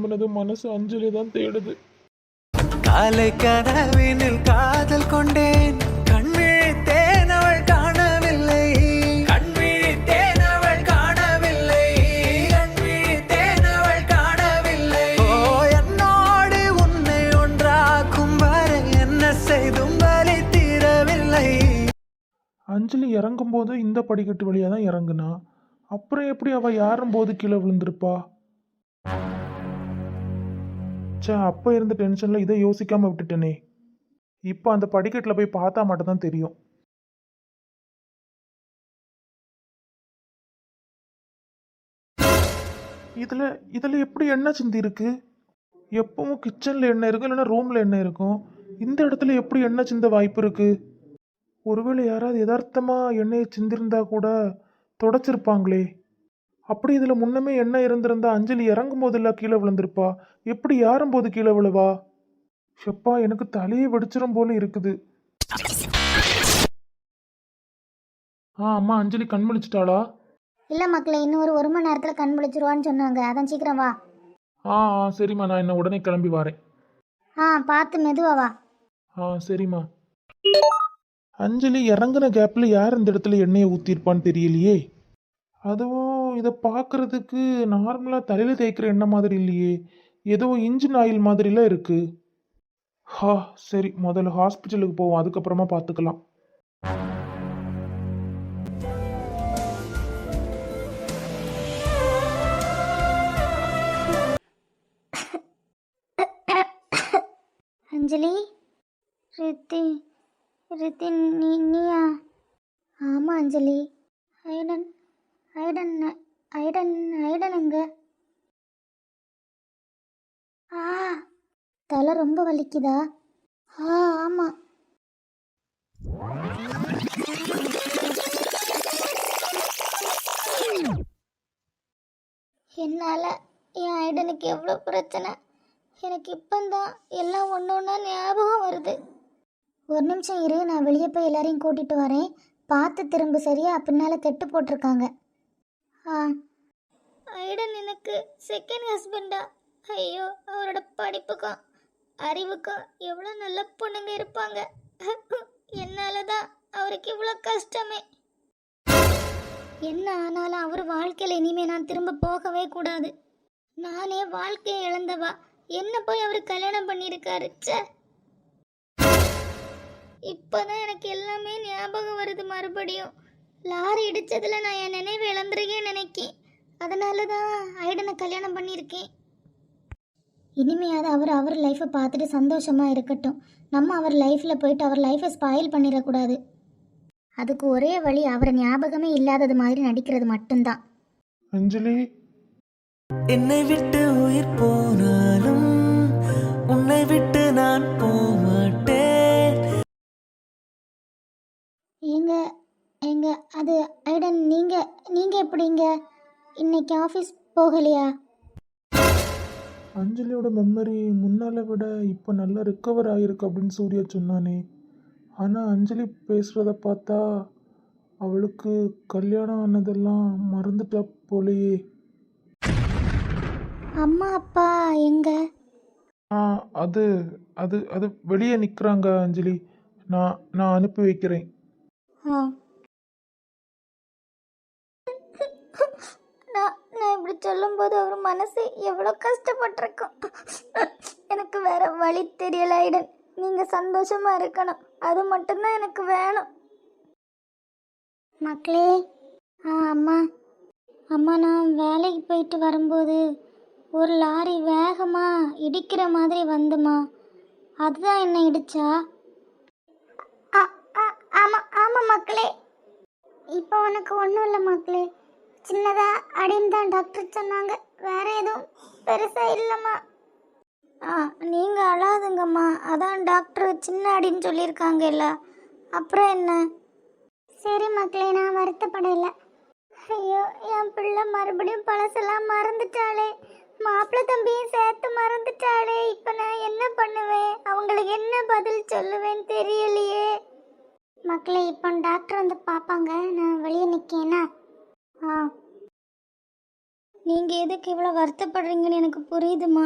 கிளம்புனதும் மனசு அஞ்சலி தான் தேடுது. காலை கனவினில் காதல் கொண்டேன், கண்விழித்தேன் அவள் காணவில்லை, கண்விழித்தேன் அவள் காணவில்லை, கண்விழித்தேன் அவள் காணவில்லை. ஓ என்னோடு உன்னை ஒன்றாக்கும் வரை என்ன செய்தும் வலி தீரவில்லை. அஞ்சலி இறங்கும்போது இந்த படிக்கட்டு வழியாக தான் இறங்குனா, அப்புறம் எப்படி அவள் யாரும் போது கீழே விழுந்திருப்பா? அப்போ இருந்த டென்ஷனில் இதை யோசிக்காமல் விட்டுட்டேனே. இப்போ அந்த படிக்கட்டில் போய் பார்த்தா மட்டும் தான் தெரியும். இதில் எப்படி எண்ணெய் சிந்தி இருக்கு? எப்பவும் கிச்சனில் எண்ணெய் இருக்கும், இல்லைன்னா ரூமில் எண்ணெய் இருக்கும். இந்த இடத்துல எப்படி எண்ணெய் சிந்த வாய்ப்பு இருக்கு? ஒருவேளை யாராவது யதார்த்தமாக எண்ணெயை சிந்திருந்தா கூட தொடச்சிருப்பாங்களே. அப்படி இதில் முன்னமே எண்ணெய் இருந்திருந்தா அஞ்சலி இறங்கும் போதெல்லாம் கீழே விழுந்திருப்பா. எப்படி யாரும் போது கீழே விழுவா? ஷப்பா, எனக்கு தலையே வெடிச்சிரும் போல இருக்குது. அம்மா, அஞ்சலி கண் முழிச்சிட்டாளா? இல்லை மக்களே, இன்னும் ஒரு மணி நேரத்தில் கண் முழிச்சிருவான்னு சொன்னாங்க. அதான் சீக்கிரம் வா. சரிம்மா, நான் என்ன உடனே கிளம்பி வரேன். பார்த்து மெதுவா வா. சரிம்மா. அஞ்சலி இறங்குன கேப்பில் யார் இந்த இடத்துல எண்ணெயை ஊற்றிருப்பான்னு தெரியலையே. அதுவும் இதை பார்க்குறதுக்கு நார்மலாக தலையில் தேய்க்கிற எண்ணெய் மாதிரி இல்லையே, ஏதோ இன்ஜின் ஆயில் மாதிரிலாம் இருக்குது. சரி, முதல்ல ஹாஸ்பிட்டலுக்கு போவோம், அதுக்கப்புறமா பார்த்துக்கலாம். அஞ்சலி, ரித்தி நீயா? ஆமாம் அஞ்சலி. ஐடன் ஐடன் ஐடன் ஐடன் எங்க? தலை ரொம்ப வலிக்குதா? ஆமாம். என்னால் என் ஐடனுக்கு எவ்வளோ பிரச்சனை. எனக்கு இப்போந்தான் எல்லாம் ஒன்று ஒன்றா ஞாபகம் வருது. ஒரு நிமிஷம் இரு, நான் வெளியே போய் எல்லாரையும் கூட்டிகிட்டு வரேன். பார்த்து திரும்ப, சரியா? பின்னால் கெட்டு போட்டிருக்காங்க. ஐடன் எனக்கு செகண்ட் ஹஸ்பண்டா? ஐயோ, அவரோட படிப்புக்கும் அறிவுக்கும் எவ்வளோ நல்ல பொண்ணுங்க இருப்பாங்க. என்னால் தான் அவருக்கு இவ்வளோ கஷ்டமே. என்ன ஆனாலும் அவர் வாழ்க்கையில் இனிமேல் நான் திரும்ப போகவே கூடாது. நானே வாழ்க்கையை இழந்தவா, என்ன போய் அவர் கல்யாணம் பண்ணியிருக்காரு. இப்போதான் எனக்கு எல்லாமே ஞாபகம் வருது. மறுபடியும் லாரி இடிச்சதுல நான் என் நினைவு இழந்துருக்கேன்னு நினைக்கேன். அதனால தான் ஐடனை கல்யாணம் பண்ணியிருக்கேன். இனிமையாவது அவர் லைஃப்பை பார்த்துட்டு சந்தோஷமாக இருக்கட்டும். நம்ம அவர் லைஃப்பில் போயிட்டு அவர் லைஃப்பை ஸ்பாயில் பண்ணிடக்கூடாது. அதுக்கு ஒரே வழி அவரை ஞாபகமே இல்லாதது மாதிரி நடிக்கிறது மட்டும்தான். அஞ்சலி, என்னை விட்டு உயிர் போனாலும் உன்னை விட்டு நான் போமாட்டேன். எங்க அது ஐடன், நீங்க எப்படிங்க இன்னைக்கு ஆஃபீஸ் போகலையா? அஞ்சலியோட மெமரி முன்னால விட இப்போ நல்லா ரிக்கவர் ஆகிருக்கு அப்படின்னு சூர்யா சொன்னானே. ஆனால் அஞ்சலி பேசுகிறத பார்த்தா அவளுக்கு கல்யாணம் ஆனதெல்லாம் மறந்துட்டா போலையே. அம்மா அப்பா எங்க? அது அது அது வெளியே நிற்கிறாங்க அஞ்சலி. நான் அனுப்பி வைக்கிறேன். நான் இப்படி சொல்லும்போது அவர் மனசு எவ்வளோ கஷ்டப்பட்டிருக்கும். எனக்கு வேற வழி தெரியல ஐடன். நீங்கள் சந்தோஷமாக இருக்கணும், அது மட்டும்தான் எனக்கு வேணும். மக்களே, அம்மா நான் வேலைக்கு போயிட்டு வரும்போது ஒரு லாரி வேகமாக இடிக்கிற மாதிரி வந்துமா, அதுதான் என்ன இடிச்சா? ஆமாம் மக்களே. இப்போ உனக்கு ஒன்றும் இல்லை மக்களே, சின்னதாக அடின்னு தான் டாக்டர் சொன்னாங்க, வேற எதுவும் பெருசாக இல்லைம்மா. நீங்கள் அழாதுங்கம்மா, அதான் டாக்டர் சின்ன அடின்னு சொல்லியிருக்காங்கல்ல, அப்புறம் என்ன? சரி மக்களே, நான் வருத்தப்படலை. ஐயோ, என் பிள்ளை மறுபடியும் பழசெல்லாம் மறந்துட்டாளே, மாப்பிள்ளை தம்பியும் சேர்த்து மறந்துட்டாளே. இப்போ நான் என்ன பண்ணுவேன்? அவங்களுக்கு என்ன பதில் சொல்லுவேன்னு தெரியலையே. மக்களே, இப்போ டாக்டர் வந்து பார்ப்பாங்க, நான் வெளியே நிற்கேனா? நீங்கள் எதுக்கு இவ்வளோ வருத்தப்படுறீங்கன்னு எனக்கு புரியுதுமா.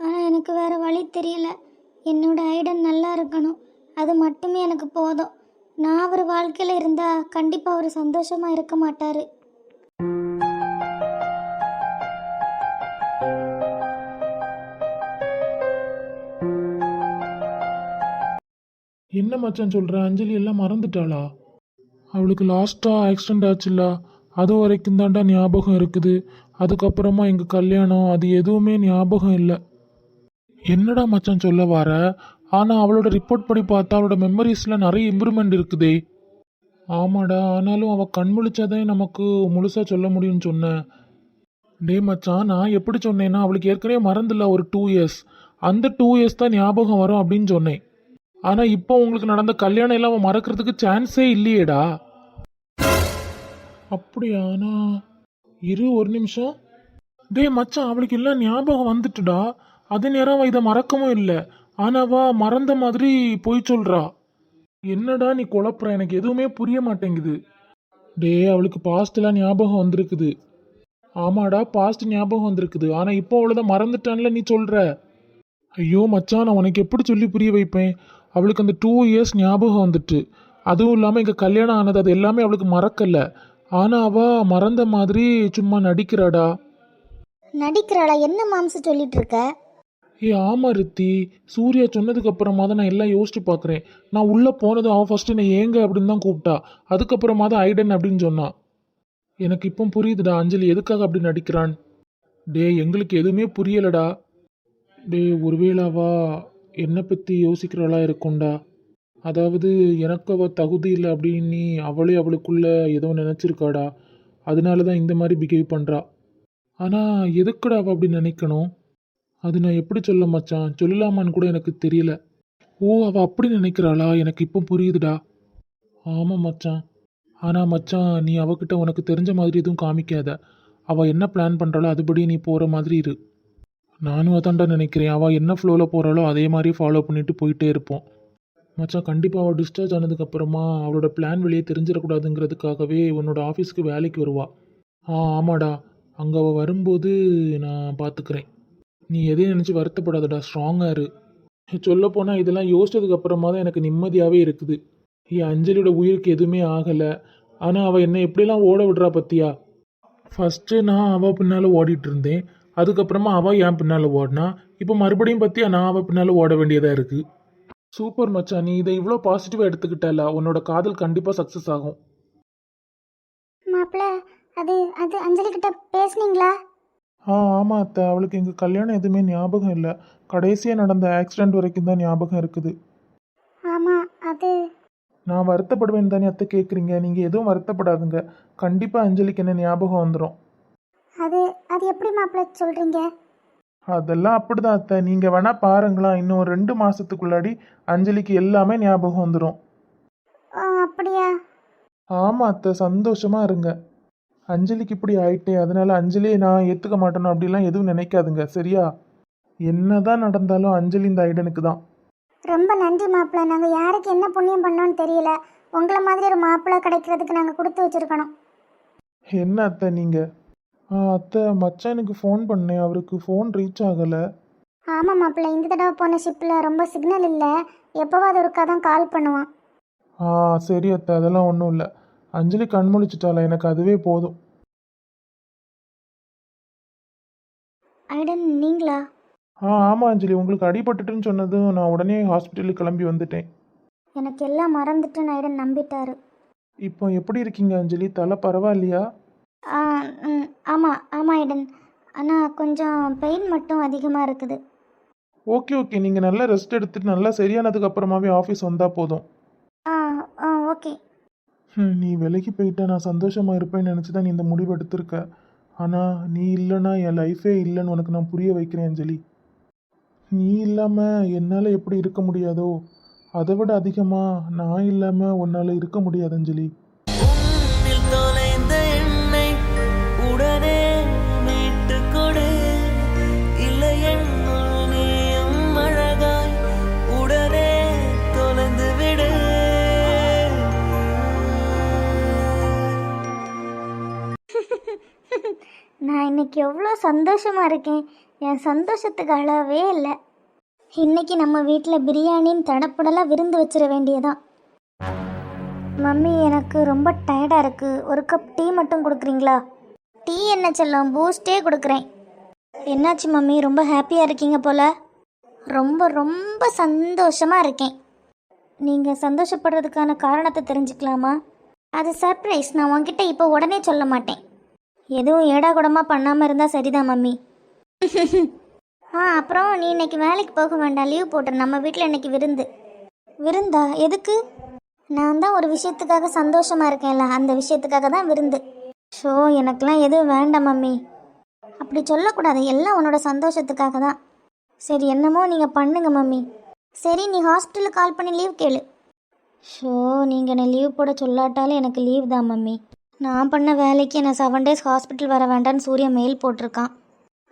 ஆனால் எனக்கு வேறு வழி தெரியல. என்னோட ஐடன் நல்லா இருக்கணும், அது மட்டுமே எனக்கு போதும். நான் அவர் வாழ்க்கையில் இருந்தால் கண்டிப்பாக அவர் சந்தோஷமாக இருக்க மாட்டார். என்ன மச்சான் சொல்ற? அஞ்சலி எல்லாம் மறந்துட்டாளா? அவளுக்கு லாஸ்டா ஆக்சிடென்ட் ஆச்சுல்ல, அது வரைக்கும் தாண்டா ஞாபகம் இருக்குது. அதுக்கப்புறமா எங்க கல்யாணம் அது எதுவுமே ஞாபகம் இல்லை. என்னடா மச்சான் சொல்ல வர? ஆனா அவளோட ரிப்போர்ட் படி பார்த்தா அவளோட மெமரிஸ்ல நிறைய இம்ப்ரூவ்மெண்ட் இருக்குதே. ஆமாடா, ஆனாலும் அவ கண் முழிச்சாதான் நமக்கு முழுசா சொல்ல முடியும்னு சொன்னேன். டே மச்சான், நான் எப்படி சொன்னேன்னா அவளுக்கு ஏற்கனவே மறந்துல ஒரு 2 இயர்ஸ், அந்த 2 இயர்ஸ் தான் ஞாபகம் வரும் அப்படின்னு சொன்னேன். ஆனா இப்போ உங்களுக்கு நடந்த கல்யாணம் எல்லாம் அவன் மறக்கிறதுக்கு சான்ஸே இல்லையேடா. அப்படியானா இரு ஒரு நிமிஷம். டே மச்சான், அவளுக்கு எல்லாம் ஞாபகம் வந்துட்டுடா. அதே நேரம் அவ இதை மறக்கவும் இல்லை. ஆனா அவ மறந்த மாதிரி போய் சொல்றா. என்னடா நீ குழப்புற? எனக்கு எதுவுமே புரிய மாட்டேங்குது. டே, அவளுக்கு பாஸ்ட் எல்லாம் ஞாபகம் வந்திருக்குது. ஆமாடா, பாஸ்ட் ஞாபகம் வந்திருக்குது. ஆனா இப்போ அவளதான் மறந்துட்டான்ல நீ சொல்ற. ஐயோ மச்சான், நான் உனக்கு எப்படி சொல்லி புரிய வைப்பேன்? அவளுக்கு அந்த 2 இயர்ஸ் ஞாபகம் வந்துட்டு, அதுவும் இல்லாமல் எங்கள் கல்யாணம் ஆனது அது எல்லாமே அவளுக்கு மறக்கல. ஆனால் அவள் மறந்த மாதிரி சும்மா நடிக்கிறாடா. நடிக்கிறாளா? என்ன மாம்ச சொல்லிட்டு இருக்க? ஆமா ரித்தி, சூர்யா சொன்னதுக்கு அப்புறமா தான் நான் எல்லாம் யோசிச்சு பார்க்குறேன். நான் உள்ளே போனதும் அவள் ஃபர்ஸ்ட் என்னை ஏங்க அப்படின்னு தான் கூப்பிட்டா. அதுக்கப்புறமா தான் ஐடன் அப்படின்னு சொன்னான். எனக்கு இப்போ புரியுதுடா அஞ்சலி எதுக்காக அப்படி நடிக்கிறான். டே, எங்களுக்கு எதுவுமே புரியலடா. டே, ஒருவேளை அவ என்னை பற்றி யோசிக்கிறவளா இருக்கும்டா. அதாவது எனக்கு அவள் தகுதி இல்லை அப்படின்னு அவளே அவளுக்குள்ள ஏதோ நினச்சிருக்காடா. அதனால தான் இந்த மாதிரி பிஹேவ் பண்ணுறா. ஆனால் எதுக்குடா அவள் அப்படி நினைக்கணும்? அது நான் எப்படி சொல்ல மச்சான், சொல்லலாமான்னு கூட எனக்கு தெரியல. ஓ, அவள் அப்படி நினைக்கிறாளா? எனக்கு இப்போ புரியுதுடா. ஆமாம் மச்சான். ஆனால் மச்சான், நீ அவகிட்ட உனக்கு தெரிஞ்ச மாதிரி எதுவும் காமிக்காத. அவள் என்ன பிளான் பண்ணுறாளோ அதுபடி நீ போகிற மாதிரி இரு. நானும் அதான்டா நினைக்கிறேன். அவள் என்ன ஃப்ளோவில் போகிறாளோ அதே மாதிரி ஃபாலோ பண்ணிட்டு போயிட்டே இருப்போம். மச்சான், கண்டிப்பாக அவள் டிஸ்சார்ஜ் ஆனதுக்கப்புறமா அவளோட பிளான் வெளியே தெரிஞ்சிடக்கூடாதுங்கிறதுக்காகவே உன்னோட ஆஃபீஸ்க்கு வேலைக்கு வருவா. ஆமாடா, அங்கே அவள் வரும்போது நான் பார்த்துக்கிறேன். நீ எதையும் நினச்சி வருத்தப்படாதடா, ஸ்ட்ராங்காக இரு. சொல்லப்போனால் இதெல்லாம் யோசிச்சதுக்கப்புறமா தான் எனக்கு நிம்மதியாகவே இருக்குது. அஞ்சலியோட உயிருக்கு எதுவுமே ஆகலை. ஆனால் அவள் என்னை எப்படிலாம் ஓட விடுறா பத்தியா? ஃபஸ்ட்டு நான் அவள் பின்னால் ஓடிட்டு இருந்தேன். அதுக்கப்புறமா அவள் என் பின்னால் ஓடினா. இப்போ மறுபடியும் பற்றியா நான் அவள் பின்னால் ஓட வேண்டியதாக இருக்குது. சூப்பர் மச்சான், நீ இதை இவ்வளோ பாசிட்டிவாக எடுத்துக்கிட்டல. உன்னோட காதல் கண்டிப்பாக சக்ஸஸ் ஆகும். மாப்பிள்ள, அது அது அஞ்சலி கிட்ட பேசுனீங்களா? ஆமாம் அத்தை, அவளுக்கு எங்கள் கல்யாணம் எதுவுமே ஞாபகம் இல்லை. கடைசியாக நடந்த ஆக்சிடென்ட் வரைக்கும் தான் ஞாபகம் இருக்குது. ஆமாம், அது நான் வருத்தப்படுவேன்னு தானே அத்தை கேட்குறீங்க? நீங்கள் எதுவும் வருத்தப்படாதுங்க. கண்டிப்பாக அஞ்சலிக்கு என்ன ஞாபகம் வந்துடும். அது அது எப்படி மாப்பிள்ள சொல்கிறீங்க? அதெல்லாம் அப்படிதான் அத்தை. நீங்கள் வேணா பாருங்களா, இன்னும் 2 மாதத்துக்குள்ளாடி அஞ்சலிக்கு எல்லாமே ஞாபகம் வந்துடும். அப்படியா? ஆமாம் அத்தை, சந்தோஷமாக இருங்க. அஞ்சலிக்கு இப்படி ஆயிட்டே, அதனால அஞ்சலியை நான் ஏற்றுக்க மாட்டேனோ அப்படிலாம் எதுவும் நினைக்காதுங்க, சரியா? என்னதான் நடந்தாலும் அஞ்சலி இந்த ஐடனுக்கு தான். ரொம்ப நன்றி மாப்பிள்ள. நாங்கள் யாருக்கு என்ன புண்ணியம் பண்ணோன்னு தெரியல. உங்களை மாதிரி ஒரு மாப்பிள்ளை கிடைக்கிறதுக்கு நாங்கள் கொடுத்து வச்சிருக்கணும். என்ன அத்தை நீங்கள்? அத்தை, மச்சானுக்கு ஃபோன் பண்ணேன், அவருக்கு ஃபோன் ரீச் ஆகலை. ஆமாம் மாப்பிள்ள, இந்த தடவை போன ஷிப்பில் ரொம்ப சிக்னல் இல்லை. எப்போவாது ஒருக்கா தான் கால் பண்ணுவான். சரி அத்தை, அதெல்லாம் ஒன்றும் இல்லை. அஞ்சலி கண்முழிச்சிட்டால, எனக்கு அதுவே போதும். ஐடன், நீங்களா? ஆமாம் அஞ்சலி, உங்களுக்கு அடிபட்டுட்டுன்னு சொன்னதும் நான் உடனே ஹாஸ்பிட்டலுக்கு கிளம்பி வந்துட்டேன். எனக்கு எல்லாம் மறந்துட்டுன்னு ஐடன் நம்பிட்டாரு. இப்போ எப்படி இருக்கீங்க அஞ்சலி? தலை பரவாயில்லையா? ஆமாம் ஆமாம் ஐடன், ஆனால் கொஞ்சம் பெயின் மட்டும் அதிகமாக இருக்குது. ஓகே, நீங்கள் நல்லா ரெஸ்ட் எடுத்துட்டு நல்லா சரியானதுக்கு அப்புறமாவே ஆஃபீஸ் வந்தால் போதும். ஓகே. நீ விலைக்கு போயிட்டா நான் சந்தோஷமாக இருப்பேன்னு நினச்சி தான் நீ இந்த முடிவு எடுத்திருக்க. ஆனால் நீ இல்லைன்னா என் லைஃபே இல்லைன்னு உனக்கு நான் புரிய வைக்கிறேன் அஞ்சலி. நீ இல்லாமல் என்னால் எப்படி இருக்க முடியாதோ அதை விட அதிகமாக நான் இல்லாமல் உன்னால் இருக்க முடியாது அஞ்சலி. உன்னில் தொலைந்த என்னை உடனே மீட்டு கொடு, இல்லை என்னுள் நீயும் அழகாய் உடனே தொலைந்து விடு. நான் இன்னைக்கு எவ்வளோ சந்தோஷமாக இருக்கேன். என் சந்தோஷத்துக்கு அளவே இல்லை. இன்னைக்கு நம்ம வீட்டில் பிரியாணின்னு தடப்படலாம் விருந்து வச்சிட வேண்டியதான். மம்மி, எனக்கு ரொம்ப டயர்டாக இருக்குது. ஒரு கப் டீ மட்டும் கொடுக்குறீங்களா? டீ என்ன செல்லம், பூஸ்டே கொடுக்குறேன். என்னாச்சு மம்மி, ரொம்ப ஹாப்பியாக இருக்கீங்க போல? ரொம்ப ரொம்ப சந்தோஷமாக இருக்கேன். நீங்கள் சந்தோஷப்படுறதுக்கான காரணத்தை தெரிஞ்சுக்கலாமா? அது சர்ப்ரைஸ். நான் உன்கிட்ட இப்போ உடனே சொல்ல மாட்டேன். எதுவும் ஏடாகுடமாக பண்ணாமல் இருந்தால் சரிதான் மம்மி. அப்புறம் நீ இன்னைக்கு வேலைக்கு போக வேண்டாம், லீவ் போட்டுரு. நம்ம வீட்டில் இன்னைக்கு விருந்து. விருந்தா? எதுக்கு? நான் தான் ஒரு விஷயத்துக்காக சந்தோஷமாக இருக்கேன்ல, அந்த விஷயத்துக்காக தான் விருந்து. ஷோ, எனக்கெல்லாம் எதுவும் வேண்டாம் மம்மி. அப்படி சொல்லக்கூடாது, எல்லாம் உன்னோட சந்தோஷத்துக்காக தான். சரி, என்னமோ நீங்கள் பண்ணுங்க மம்மி. சரி, நீ ஹாஸ்பிட்டலுக்கு கால் பண்ணி லீவ் கேளு. ஷோ, நீங்கள் என்னை லீவ் போட சொல்லாட்டாலும் எனக்கு லீவ் தான் மம்மி. நான் பண்ண வேலைக்கு என்னை 7 days ஹாஸ்பிட்டல் வர வேண்டான்னு சூர்யா மெயில் போட்டிருக்கான்.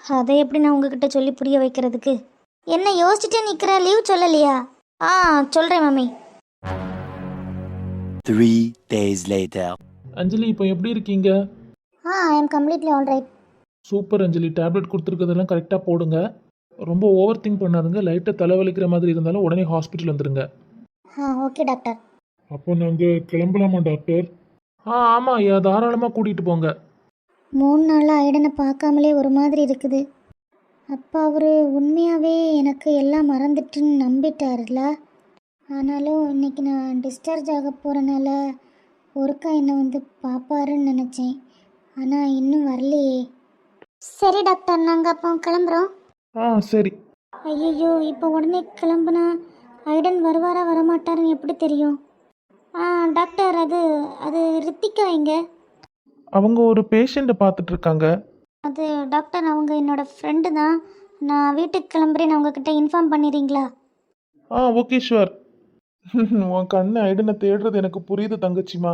அதை எப்படி நான் உங்ககிட்ட சொல்லி புரிய வைக்கிறதுக்கு? என்ன யோசிச்சுட்டே நிற்கிற? லீவ் சொல்லலையா? சொல்கிறேன் மம்மி. 3 days later. அஞ்சலி, இப்போ எப்படி இருக்கீங்க? I am completely all right. Super Anjali. Tablet கொடுத்துருக்கதெல்லாம் கரெக்டாக போடுங்க. ரொம்ப ஓவர் திங்க் பண்ணாதுங்க. லைட்டாக தலைவலிக்கிற மாதிரி இருந்தாலும் உடனே ஹாஸ்பிட்டல் வந்துடுங்க. Okay doctor. அப்போ நாங்கள் கிளம்பலாமா டாக்டர்? ஆமாம் ஐயா, தாராளமாக கூட்டிகிட்டு போங்க. 3 நாளாக ஐடனை பார்க்காமலே ஒரு மாதிரி இருக்குது. அப்பா அவர் உண்மையாகவே எனக்கு எல்லாம் மறந்துட்டுன்னு நம்பிட்டார்ல. ஆனாலும் இன்னைக்கு நான் டிஸ்சார்ஜ் ஆக போகிறனால ஒருக்கா என்னை வந்து பார்ப்பாருன்னு நினச்சேன். ஆனால் இன்னும் வரலையே. சரி டாக்டர், நாங்கள் அப்போ கிளம்புறோம். சரி. ஐயோ, இப்போ உடனே கிளம்புனா ஐடன் வருவாரா வரமாட்டாருன்னு எப்படி தெரியும்? டாக்டர், அது ரித்திகா எங்க? அவங்க ஒரு பேஷண்ட்டை பார்த்துட்டு இருக்காங்க. அது டாக்டர், அவங்க என்னோட ஃப்ரெண்டு தான். நான் வீட்டுக்கு கிளம்புறேன், உங்ககிட்ட இன்ஃபார்ம் பண்ணிடுறீங்களா? Okay sure. உன் கண்ணு ஐடனை தேடுறது எனக்கு புரியுது தங்கச்சிமா.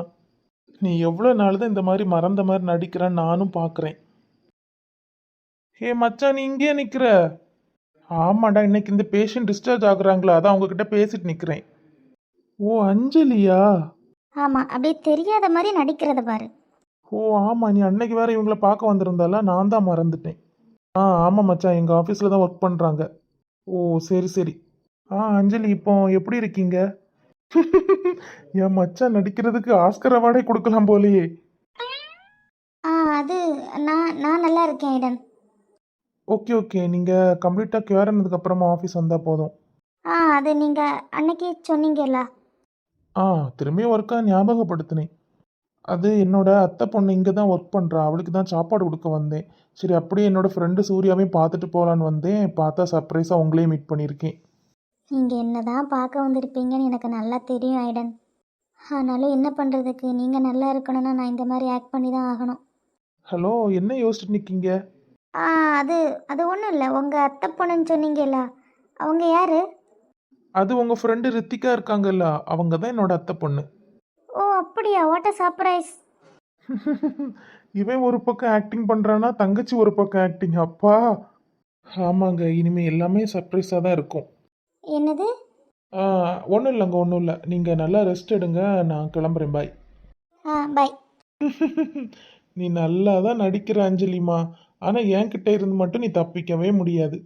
நீ எவ்வளோ நாள் தான் இந்த மாதிரி மறந்த மாதிரி நடிக்கிறான்னு நானும் பார்க்குறேன். ஹே மச்சான், நீ இங்கேயே நிற்கிற? ஆமாடா, இன்னைக்கு இந்த பேஷண்ட் டிஸ்சார்ஜ் ஆகுறாங்களா, அதான் அவங்கக்கிட்ட பேசிட்டு நிற்கிறேன். ஓ, அஞ்சலியா? ஆமாம், அப்படியே தெரியாத மாதிரி நடிக்கிறத பாரு. ஓ ஆமாம், நீ அன்னைக்கு வேற இவங்கள பார்க்க வந்திருந்தால, நான் தான் மறந்துட்டேன். ஆமாம் மச்சான், எங்கள் ஆஃபீஸில் தான் ஒர்க் பண்ணுறாங்க. ஓ சரி சரி. அஞ்சலி, இப்போ எப்படி இருக்கீங்க? என் மச்சான் நடிக்கிறதுக்கு ஆஸ்கர் அவார்டே கொடுக்கலாம் போலையே. அது நான் நல்லா இருக்கேன் ஐடன். ஓகே ஓகே, நீங்கள் கம்ப்ளீட்டாக கியூர் ஆனதுக்கப்புறமா ஆஃபீஸ் வந்தால் போதும். அது நீங்கள் அன்னைக்கு சொன்னீங்கல்ல. திரும்பியும் ஒர்க்காக ஞாபகப்படுத்தினேன். அது என்னோட அத்தை பொண்ணு இங்கே தான் ஒர்க் பண்ணுறா, அவளுக்கு தான் சாப்பாடு கொடுக்க வந்தேன். சரி, அப்படியே என்னோட ஃப்ரெண்டு சூர்யாவையும் பார்த்துட்டு போகலான்னு வந்தேன். பார்த்தா சர்ப்ரைஸாக உங்களையும் மீட் பண்ணியிருக்கேன். நீங்கள் என்ன தான் பார்க்க வந்திருப்பீங்கன்னு எனக்கு நல்லா தெரியும் ஐடன். ஆனாலும் என்ன பண்ணுறதுக்கு, நீங்கள் நல்லா இருக்கணும்னா நான் இந்த மாதிரி ஆக்ட் பண்ணி தான் ஆகணும். ஹலோ, என்ன யோசிச்சுட்டு நிற்கீங்க? அது ஒன்றும் இல்லை. உங்கள் அத்தை பொண்ணுன்னு சொன்னீங்கல்ல, அவங்க யார்? அது உங்கள் ஃப்ரெண்டு ரித்திகா இருக்காங்கல்ல, அவங்க தான் என்னோட அத்தை பொண்ணு. ஓ அப்படியா? What a surprise. இவன் ஒரு பக்கம் ஆக்டிங் பண்ணுறான்னா, தங்கச்சி ஒரு பக்கம் ஆக்டிங். அப்பா, ஆமாங்க, இனிமேல் எல்லாமே சர்ப்ரைஸாக தான் இருக்கும். என்னது? ஒன்றும் இல்லைங்க, ஒன்றும் இல்லை. நீங்கள் நல்லா ரெஸ்ட் எடுங்க, நான் கிளம்புறேன். பாய். பாய். நீ நல்லா தான் நடிக்கிற அஞ்சலிமா, ஆனால் என்கிட்ட இருந்து மட்டும் நீ தப்பிக்கவே முடியாது.